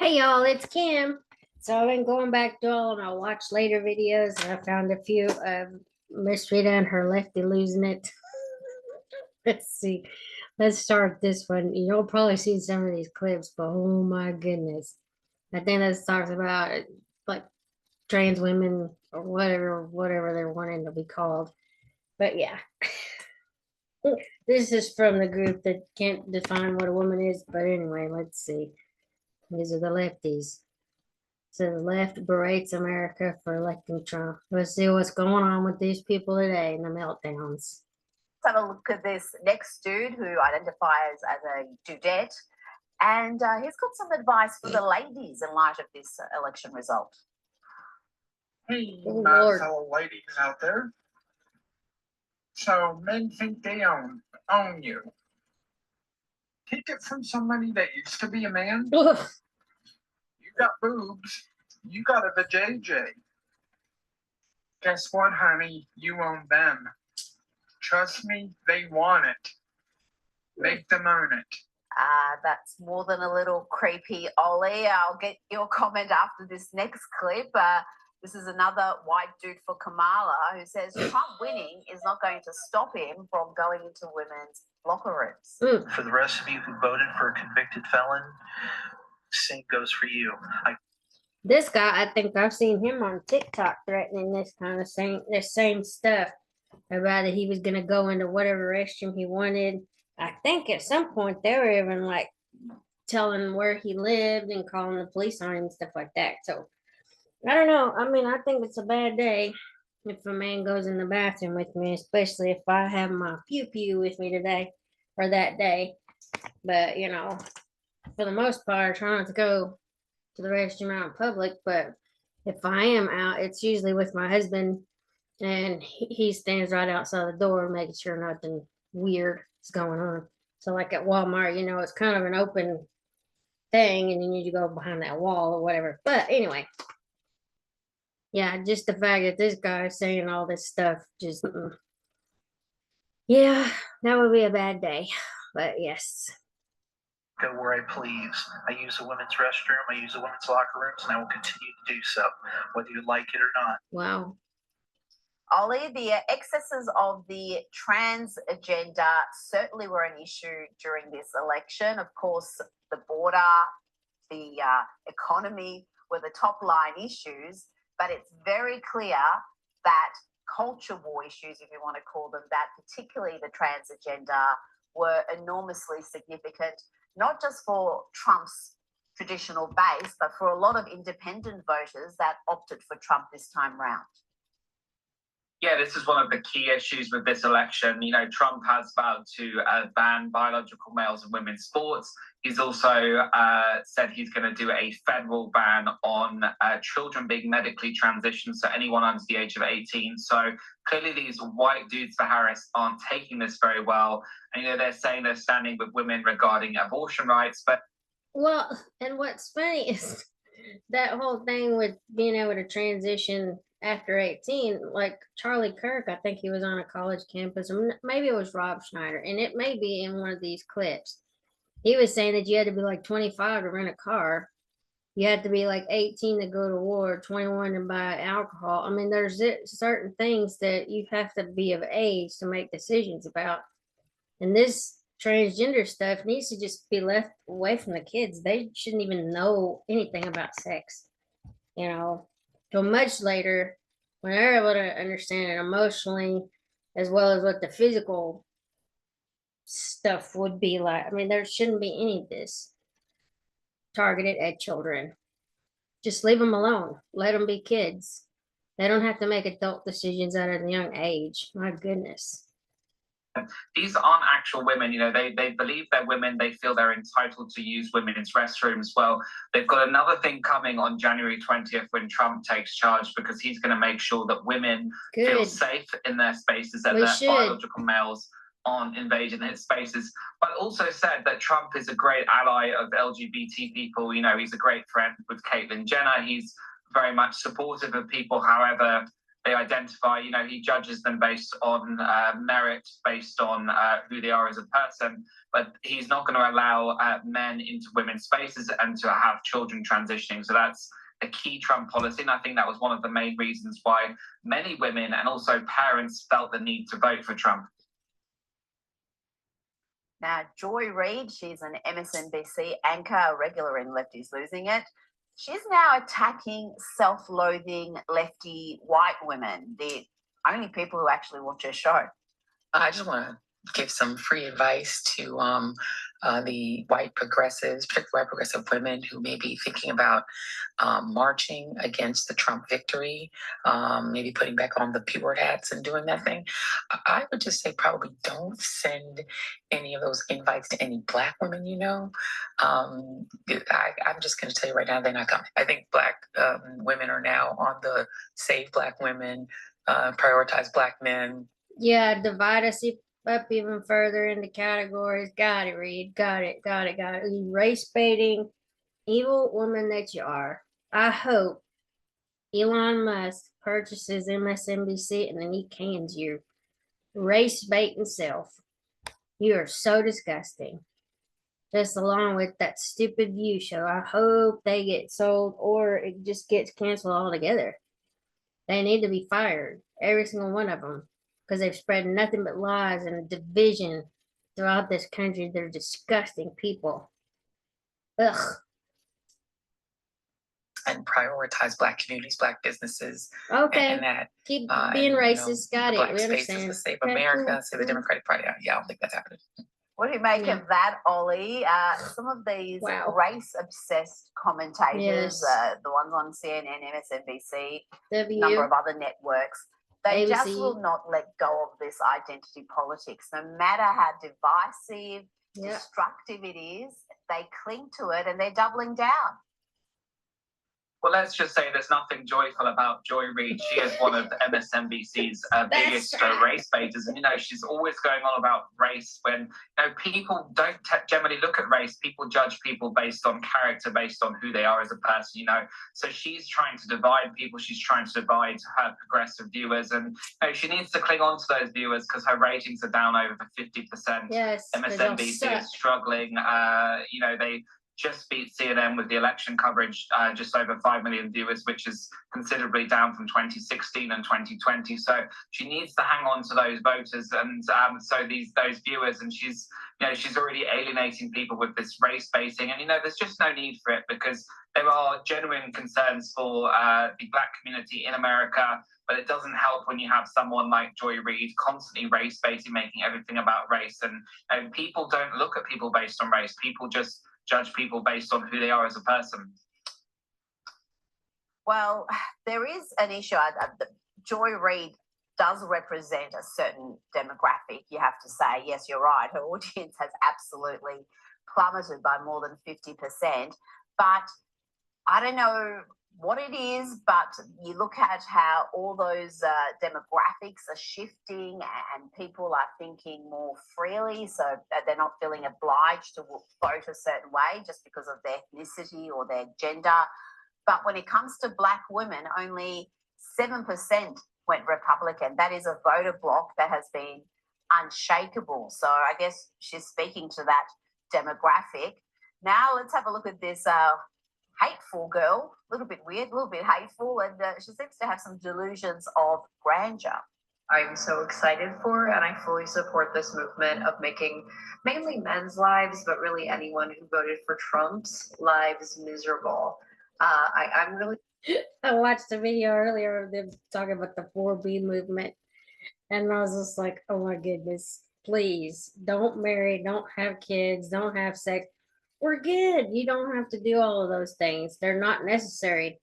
Hey y'all, it's Kim. So I've been going back to all of my watch later videos and I found a few of Miss Rita and her lefty losing it. Let's see. Let's start this one. You'll probably see some of these clips, but oh my goodness. I think this talks about like trans women or whatever they're wanting to be called. But yeah. This is from the group that can't define what a woman is. But anyway, let's see. These are the lefties. So the left berates America for electing Trump. Let's see what's going on with these people today in the meltdowns. Let's have a look at this next dude who identifies as a dudette. And he's got some advice for the ladies in light of this election result. Hey, Oh, my Lord. fellow ladies out there. So men think they own you. Take it from somebody that used to be a man. Ugh. You got boobs. You got a vajayjay. Guess what, honey? You own them. Trust me, they want it. Make them own it. That's more than a little creepy, Ollie. I'll get your comment after this next clip. This is another white dude for Kamala who says Trump winning is not going to stop him from going into women's locker rooms. For the rest of you who voted for a convicted felon, same goes for you. This guy, I think I've seen him on TikTok threatening this kind of same stuff about that he was gonna go into whatever restroom he wanted. I think at some point they were even like telling where he lived and calling the police on him and stuff like that. So I don't know. I mean, I think it's a bad day if a man goes in the bathroom with me, especially if I have my pew pew with me today or that day. But you know, for the most part, I try not to go to the restroom out in public. But if I am out, it's usually with my husband, and he stands right outside the door, making sure nothing weird is going on. So, like at Walmart, you know, it's kind of an open thing, and you need to go behind that wall or whatever. But anyway. Yeah, just the fact that this guy is saying all this stuff, just, yeah, that would be a bad day. But yes. Go where I please. I use a women's restroom, I use a women's locker rooms, and I will continue to do so, whether you like it or not. Wow. Ollie, the excesses of the trans agenda certainly were an issue during this election. Of course, the border, the economy were the top line issues. But it's very clear that culture war issues, if you want to call them that, particularly the trans agenda, were enormously significant, not just for Trump's traditional base, but for a lot of independent voters that opted for Trump this time round. Yeah, this is one of the key issues with this election. You know, Trump has vowed to ban biological males in women's sports. He's also said he's going to do a federal ban on children being medically transitioned, so anyone under the age of 18. So clearly these white dudes for Harris aren't taking this very well. And, you know, they're saying they're standing with women regarding abortion rights. But well, and what's funny is that whole thing with being able to transition after 18, like Charlie Kirk, I think he was on a college campus, or maybe it was Rob Schneider, and it may be in one of these clips. He was saying that you had to be like 25 to rent a car. You had to be like 18 to go to war, 21 to buy alcohol. I mean, there's certain things that you have to be of age to make decisions about. And this transgender stuff needs to just be left away from the kids. They shouldn't even know anything about sex, you know, till much later when they're able to understand it emotionally as well as what the physical stuff would be like. I mean, there shouldn't be any of this targeted at children. Just leave them alone. Let them be kids. They don't have to make adult decisions at a young age. My goodness. These aren't actual women, you know, they believe they're women, they feel they're entitled to use women's restrooms. Well, they've got another thing coming on January 20th when Trump takes charge, because he's going to make sure that women feel safe in their spaces, that their biological males aren't invading his spaces. But also said that Trump is a great ally of LGBT people. You know, he's a great friend with Caitlyn Jenner. He's very much supportive of people, however They identify, he judges them based on merit, based on who they are as a person, but he's not going to allow men into women's spaces and to have children transitioning. So that's a key Trump policy, and I think that was one of the main reasons why many women and also parents felt the need to vote for Trump. Now, Joy Reid, she's an MSNBC anchor, a regular in Lefty's Losing It. She's now attacking self-loathing lefty white women, the only people who actually watch her show. I just want to give some free advice to the white progressives, particularly white progressive women who may be thinking about marching against the Trump victory, maybe putting back on the P-word hats and doing that thing. I would just say probably don't send any of those invites to any Black women you know. I'm just going to tell you right now, they're not coming. I think Black women are now on the Save Black Women, Prioritize Black Men. Yeah, divide us up even further into categories. Got it, Reed. Got it. You race baiting, evil woman that you are. I hope Elon Musk purchases MSNBC and then he cans your race baiting self. You are so disgusting. Just along with that stupid View show. I hope they get sold or it just gets canceled altogether. They need to be fired. Every single one of them. Because they've spread nothing but lies and division throughout this country. They're disgusting people. Ugh. And prioritize Black communities, Black businesses. Okay. And that Keep being racist. Got it. Black We spaces understand. to save Okay, America, cool. save the Democratic Party. Yeah, I don't think that's happening. What do you make Yeah. of that, Ollie? Some of these Wow. race-obsessed commentators, Yes. the ones on CNN, MSNBC, W. number of other networks, they just ABC. will not let go of this identity politics. No matter how divisive, Yeah. destructive it is, they cling to it and they're doubling down. Well, let's just say there's nothing joyful about Joy Reid. She is one of MSNBC's biggest right. race baiters. And, she's always going on about race when, people don't generally look at race. People judge people based on character, based on who they are as a person, So she's trying to divide people. She's trying to divide her progressive viewers. And she needs to cling on to those viewers because her ratings are down over 50%. Yes. they don't MSNBC suck. is struggling. They just beat CNN with the election coverage, just over 5 million viewers, which is considerably down from 2016 and 2020. So she needs to hang on to those voters and those viewers. And she's already alienating people with this race baiting. And there's just no need for it because there are genuine concerns for the Black community in America. But it doesn't help when you have someone like Joy Reid constantly race baiting, making everything about race. And people don't look at people based on race. People just judge people based on who they are as a person. Well, there is an issue. Joy Reid does represent a certain demographic. You have to say, yes, you're right. Her audience has absolutely plummeted by more than 50%. But I don't know what it is, but you look at how all those demographics are shifting and people are thinking more freely, so that they're not feeling obliged to vote a certain way just because of their ethnicity or their gender. But when it comes to Black women, only 7% went Republican. That is a voter bloc that has been unshakable. So I guess she's speaking to that demographic. Now let's have a look at this hateful girl, a little bit weird, a little bit hateful, and she seems to have some delusions of grandeur. I'm so excited for, and I fully support this movement of making mainly men's lives, but really anyone who voted for Trump's lives miserable. I'm really. I watched a video earlier of them talking about the 4B movement, and I was just like, oh my goodness, please don't marry, don't have kids, don't have sex. We're good. You don't have to do all of those things. They're not necessary.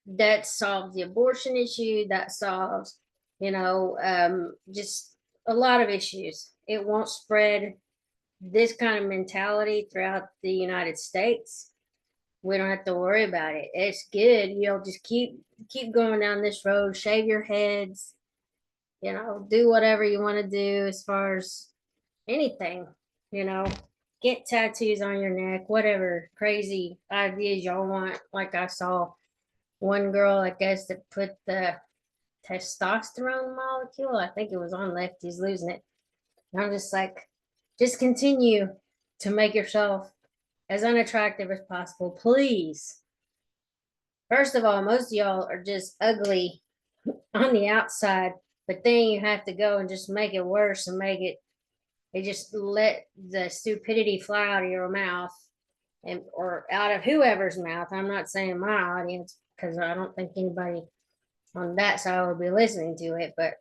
That solves the abortion issue. That solves, just a lot of issues. It won't spread this kind of mentality throughout the United States. We don't have to worry about it. It's good. Just keep going down this road. Shave your heads. Do whatever you want to do as far as anything. Get tattoos on your neck, whatever crazy ideas y'all want. Like I saw one girl, I guess, that put the testosterone molecule. I think it was on lefties losing it. And I'm just like, just continue to make yourself as unattractive as possible, please. First of all, most of y'all are just ugly on the outside, but then you have to go and just make it worse and make it, they just let the stupidity fly out of your mouth and or out of whoever's mouth. I'm not saying my audience because I don't think anybody on that side would be listening to it, but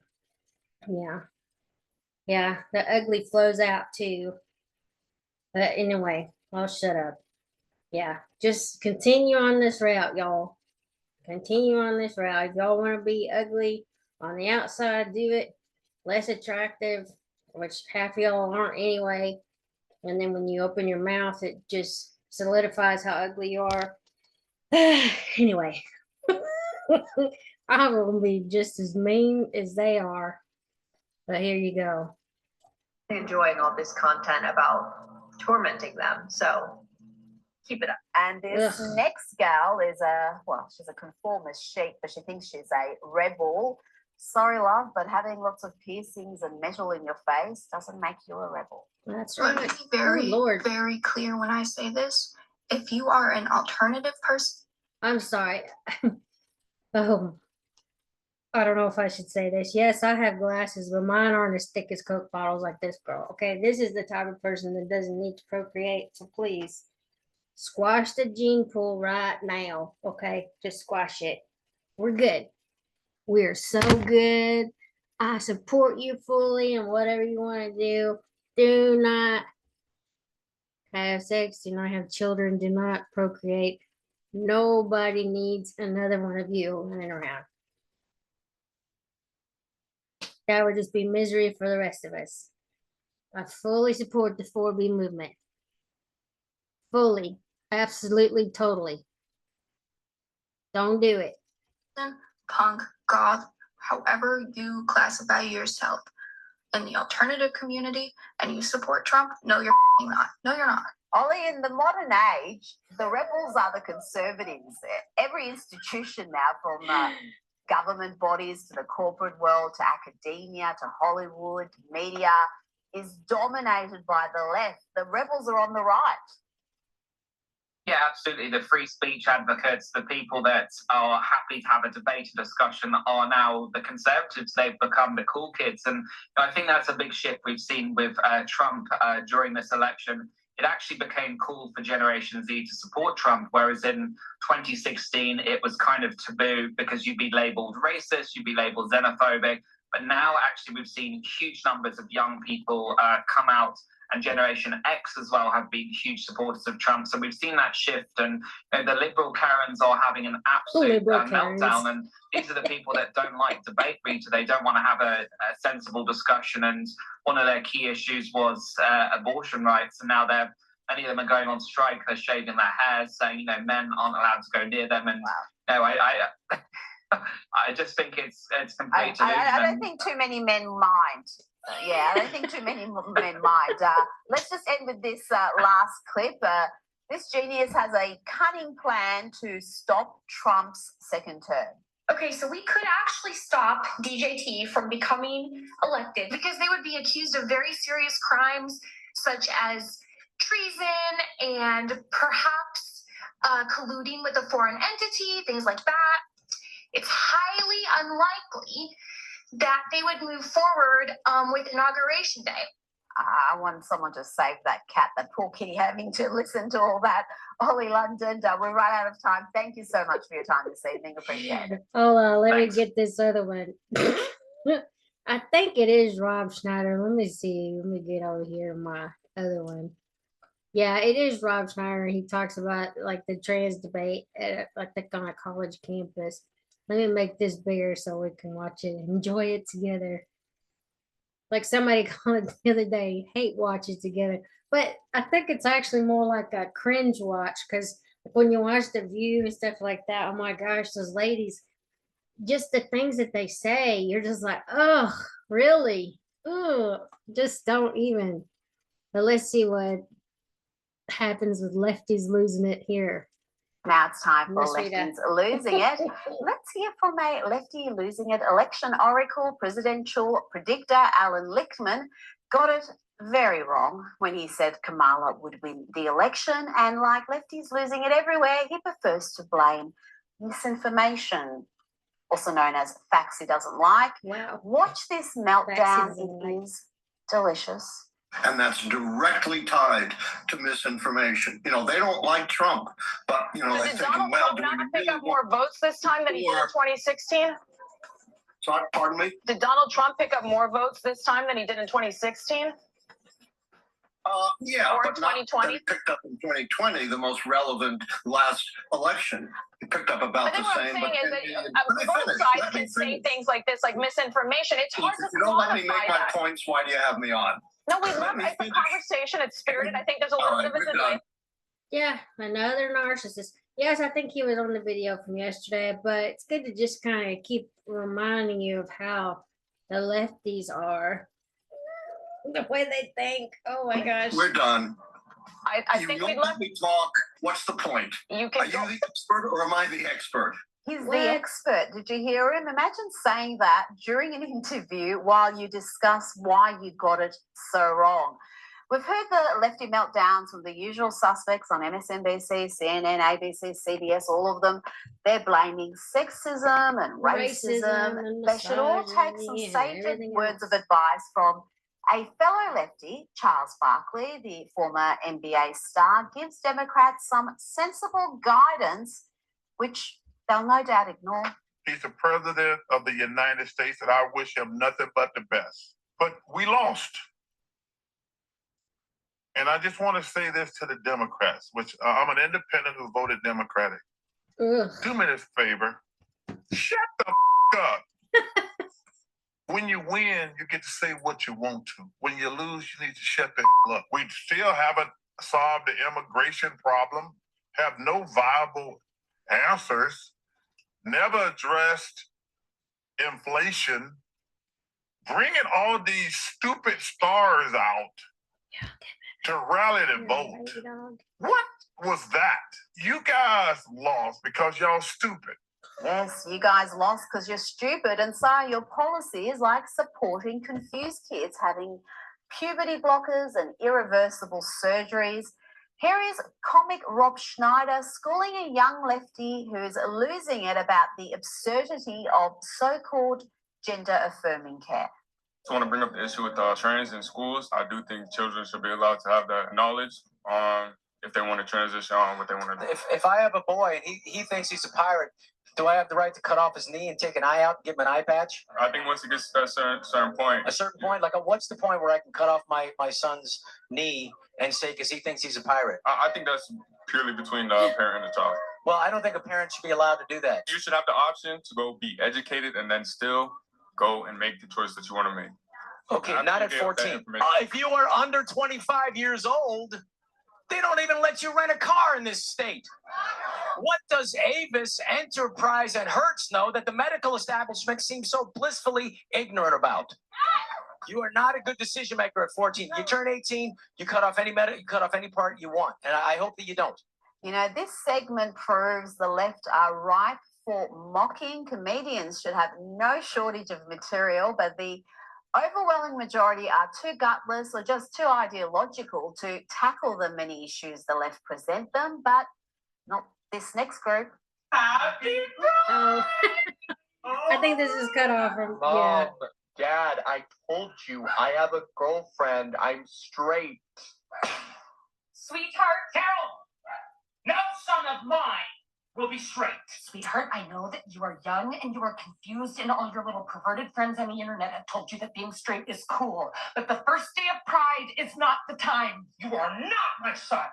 yeah, the ugly flows out too. But anyway, I'll shut up. Yeah, just continue on this route, y'all. Continue on this route. If y'all want to be ugly on the outside, do it. Less attractive, which half of y'all aren't anyway. And then when you open your mouth, it just solidifies how ugly you are. Anyway, I will be just as mean as they are. But here you go. Enjoying all this content about tormenting them. So keep it up. And this Ugh. next gal is she's a conformist sheep, but she thinks she's a rebel. Sorry, love, but having lots of piercings and metal in your face doesn't make you a rebel. That's Let right. me be very, Lord. very clear when I say this. If you are an alternative person, I'm sorry. Oh, I don't know if I should say this. Yes, I have glasses, but mine aren't as thick as Coke bottles like this girl. Okay, this is the type of person that doesn't need to procreate. So please squash the gene pool right now. Okay, just squash it. We're good. We're so good. I support you fully in whatever you want to do. Do not have sex. Do not have children. Do not procreate. Nobody needs another one of you running around. That would just be misery for the rest of us. I fully support the 4B movement. Fully. Absolutely. Totally. Don't do it. punk, goth, however you classify yourself in the alternative community, and you support Trump, no, you're not. No, you're not. Ollie, in the modern age, the rebels are the conservatives. Every institution now, from government bodies to the corporate world to academia to Hollywood, media, is dominated by the left. The rebels are on the right. Yeah, absolutely. The free speech advocates, the people that are happy to have a debate, a discussion, are now the conservatives. They've become the cool kids. And I think that's a big shift we've seen with Trump during this election. It actually became cool for Generation Z to support Trump, whereas in 2016, it was kind of taboo because you'd be labeled racist, you'd be labeled xenophobic. But now, actually, we've seen huge numbers of young people come out, and Generation X as well have been huge supporters of Trump. So we've seen that shift, and the liberal Karens are having an absolute meltdown. And these are the people that don't like debate, Rita. They don't want to have a sensible discussion. And one of their key issues was abortion rights. And now many of them are going on strike. They're shaving their hair, saying, men aren't allowed to go near them. And I just think it's complete delusion. I don't think too many men mind. I don't think too many men mind. Let's just end with this last clip. This genius has a cunning plan to stop Trump's second term. Okay, so we could actually stop DJT from becoming elected because they would be accused of very serious crimes such as treason and perhaps colluding with a foreign entity, things like that. It's highly unlikely that they would move forward with Inauguration Day. I want someone to save that cat, that poor kitty, having to listen to all that. Ollie London, we're right out of time. Thank you so much for your time this evening. Appreciate it. Oh, let Thanks. me get this other one. I think it is Rob Schneider. Let me see. Let me get over here to my other one. Yeah, it is Rob Schneider. He talks about like the trans debate at I think on a college campus. Let me make this bigger so we can watch it and enjoy it together. Like somebody called it the other day, hate watch it together. But I think it's actually more like a cringe watch because when you watch The View and stuff like that, oh my gosh, those ladies, just the things that they say, you're just like, oh, really? Oh, just don't even. But let's see what happens with lefties losing it here. Now it's time for Miss Rita. lefties losing it. Let's hear from a lefty losing it. Election oracle, presidential predictor Alan Lichtman got it very wrong when he said Kamala would win the election. And like lefties losing it everywhere, he prefers to blame misinformation, also known as facts he doesn't like. Wow. Watch this meltdown. Facts he doesn't It is delicious. And that's directly tied to misinformation. You know, they don't like Trump, but, you know, So they did think, Donald well, Trump do not we pick really up more votes this time than he did in 2016? Sorry, pardon me? Did Donald Trump pick up more votes this time than he did in 2016? Yeah, Or but not 2020? that he picked up in 2020, the most relevant last election. He picked up about I think the what I'm same. saying But is that let me both finish. sides Let me can say finish. things like this, like misinformation. It's hard If to you don't let me make quantify my that. points, why do you have me on? No, we Let love me it's a finish. conversation. It's spirited. I think there's a All little right, bit of we're a delay. done. Yeah, another narcissist. Yes, I think he was on the video from yesterday, but it's good to just kind of keep reminding you of how the lefties are. The way they think. Oh my gosh. We're done. I You think don't we'd let love me talk. What's the point? you Are can you go. the expert or am I the expert? He's What? the expert. Did you hear him? Imagine saying that during an interview while you discuss why you got it so wrong. We've heard the lefty meltdowns from the usual suspects on MSNBC, CNN, ABC, CBS, all of them. They're blaming sexism and racism. and They should all take some misogyny and sage everything words else. of advice from a fellow lefty, Charles Barkley, the former NBA star, gives Democrats some sensible guidance, which they'll no doubt ignore. He's the president of the United States, and I wish him nothing but the best. But we lost. And I just want to say this to the Democrats, which I'm an independent who voted Democratic. Ugh. Do me this favor. Shut the up. When you win, you get to say what you want to. When you lose, you need to shut the up. We still haven't solved the immigration problem, have no viable answers, never addressed inflation, bringing all these stupid stars out to rally the vote. What was that? You guys lost because y'all stupid. Yes, you guys lost because you're stupid, and so your policy is like supporting confused kids having puberty blockers and irreversible surgeries. Here is comic Rob Schneider schooling a young lefty who's losing it about the absurdity of so-called gender-affirming care. I want to bring up the issue with trans in schools. I do think children should be allowed to have that knowledge on if they want to transition on what they want to do. If I have a boy and he thinks he's a pirate, do I have the right to cut off his knee and take an eye out and give him an eye patch? I think once it gets to that certain point. A certain point? Like, what's the point where I can cut off my son's knee and say, because he thinks he's a pirate? I think that's purely between the parent and the child. Well, I don't think a parent should be allowed to do that. You should have the option to go be educated and then still go and make the choice that you want to make. Okay, not at 14. If you are under 25 years old, they don't even let you rent a car in this state. What does Avis, Enterprise, and Hertz know that the medical establishment seems so blissfully ignorant about? You are not a good decision maker at 14. You turn 18, you cut off any you cut off any part you want, and I hope that you don't. You know, this segment proves the left are ripe for mocking. Comedians should have no shortage of material, but the overwhelming majority are too gutless or just too ideological to tackle the many issues the left present them, but not this next group. Happy birthday! I think this is cut off from, Mom, Dad, I told you, I have a girlfriend. I'm straight. Sweetheart, Carol, no son of mine will be straight. Sweetheart, I know that you are young and you are confused, and all your little perverted friends on the internet have told you that being straight is cool. But the first day of Pride is not the time. You are not my son.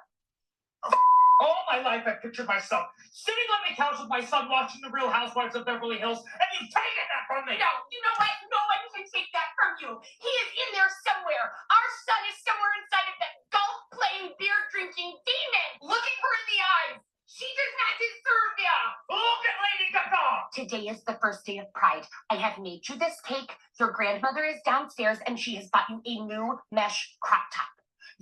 All my life I pictured myself sitting on the couch with my son watching The Real Housewives of Beverly Hills, and you've taken that from me. No, you know what? No one can take that from you. He is in there somewhere. Our son is somewhere inside of that golf-playing, beer-drinking demon. Looking her in the eyes. She does not deserve ya. Look at Lady Gaga. Today is the first day of Pride. I have made you this cake. Your grandmother is downstairs, and she has bought you a new mesh crop top.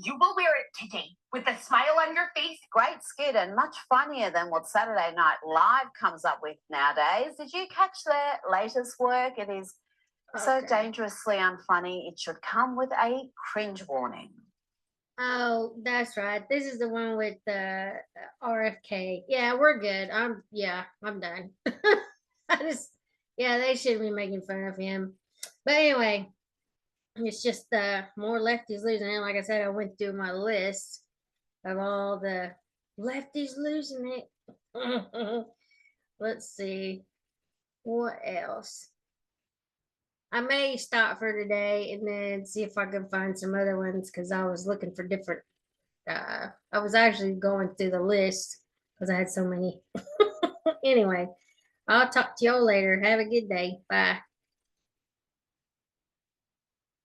You will wear it today with a smile on your face. Great skit and much funnier than what Saturday Night Live comes up with nowadays. Did you catch their latest work? It is so dangerously unfunny. It should come with a cringe warning. Oh, that's right. This is the one with the RFK. Yeah, we're good. I'm done. They shouldn't be making fun of him. But anyway, it's just more lefties losing it. Like I said, I went through my list of all the lefties losing it. Let's see. What else? I may stop for today and then see if I can find some other ones because I was looking for different. I was actually going through the list because I had so many. Anyway, I'll talk to y'all later. Have a good day. Bye.